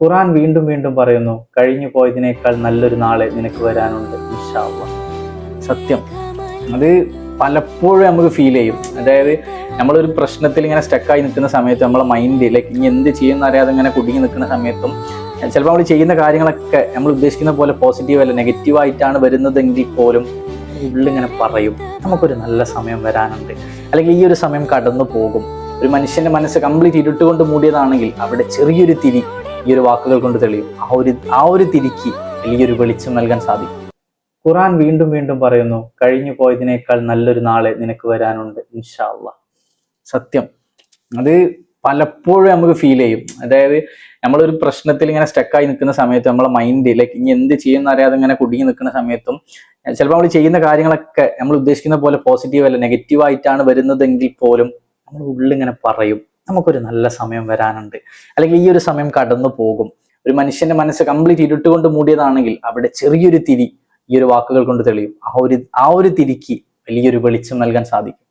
ഖുർആൻ വീണ്ടും വീണ്ടും പറയുന്നു, കഴിഞ്ഞു പോയതിനേക്കാൾ നല്ലൊരു നാളെ നിനക്ക് വരാനുണ്ട് ഇൻഷാ അല്ലാഹ്. സത്യം, അത് പലപ്പോഴും നമുക്ക് ഫീൽ ചെയ്യും. അതായത് നമ്മളൊരു പ്രശ്നത്തിൽ ഇങ്ങനെ സ്റ്റക്കായി നിൽക്കുന്ന സമയത്ത് നമ്മളെ മൈൻഡ് ലൈക്ക് ഇനി എന്ത് ചെയ്യുന്ന അറിയാതെ ഇങ്ങനെ കുടുങ്ങി നിൽക്കുന്ന സമയത്തും ചിലപ്പോൾ നമ്മൾ ചെയ്യുന്ന കാര്യങ്ങളൊക്കെ നമ്മൾ ഉദ്ദേശിക്കുന്ന പോലെ പോസിറ്റീവ് അല്ല നെഗറ്റീവായിട്ടാണ് വരുന്നതെങ്കിൽ പോലും ഉള്ളിങ്ങനെ പറയും നമുക്കൊരു നല്ല സമയം വരാനുണ്ട്, അല്ലെങ്കിൽ ഈ ഒരു സമയം കടന്നു പോകും. ഒരു മനുഷ്യന്റെ മനസ്സ് കംപ്ലീറ്റ് ഇരുട്ടുകൊണ്ട് മൂടിയതാണെങ്കിൽ അവിടെ ചെറിയൊരു തിരി ഈ ഒരു വാക്കുകൾ കൊണ്ട് തെളിയും. ആ ഒരു തിരിക്ക് വലിയൊരു വെളിച്ചം നൽകാൻ സാധിക്കും. ഖുർആൻ വീണ്ടും വീണ്ടും പറയുന്നു, കഴിഞ്ഞു പോയതിനേക്കാൾ നല്ലൊരു നാളെ നിനക്ക് വരാനുണ്ട് ഇൻഷാ അല്ലാഹ്. സത്യം, അത് പലപ്പോഴും നമുക്ക് ഫീൽ ചെയ്യും. അതായത് നമ്മളൊരു പ്രശ്നത്തിൽ ഇങ്ങനെ സ്റ്റക്കായി നിൽക്കുന്ന സമയത്ത് നമ്മളെ മൈൻഡ് ലൈക്ക് ഇനി എന്ത് ചെയ്യുന്ന അറിയാതെ ഇങ്ങനെ കുടുങ്ങി നിൽക്കുന്ന സമയത്തും ചിലപ്പോൾ നമ്മൾ ചെയ്യുന്ന കാര്യങ്ങളൊക്കെ നമ്മൾ ഉദ്ദേശിക്കുന്ന പോലെ പോസിറ്റീവ് അല്ല നെഗറ്റീവായിട്ടാണ് വരുന്നതെങ്കിൽ പോലും നമ്മൾ ഉള്ളിങ്ങനെ പറയും നമുക്കൊരു നല്ല സമയം വരാനുണ്ട്, അല്ലെങ്കിൽ ഈ ഒരു സമയം കടന്നു പോകും. ഒരു മനുഷ്യന്റെ മനസ്സ് കംപ്ലീറ്റ് ഇരുട്ടുകൊണ്ട് മൂടിയതാണെങ്കിൽ അവിടെ ചെറിയൊരു തിരി ഈ ഒരു വാക്കുകൾ കൊണ്ട് തെളിയും. ആ ഒരു തിരിക്ക് വലിയൊരു വെളിച്ചം നൽകാൻ സാധിക്കും.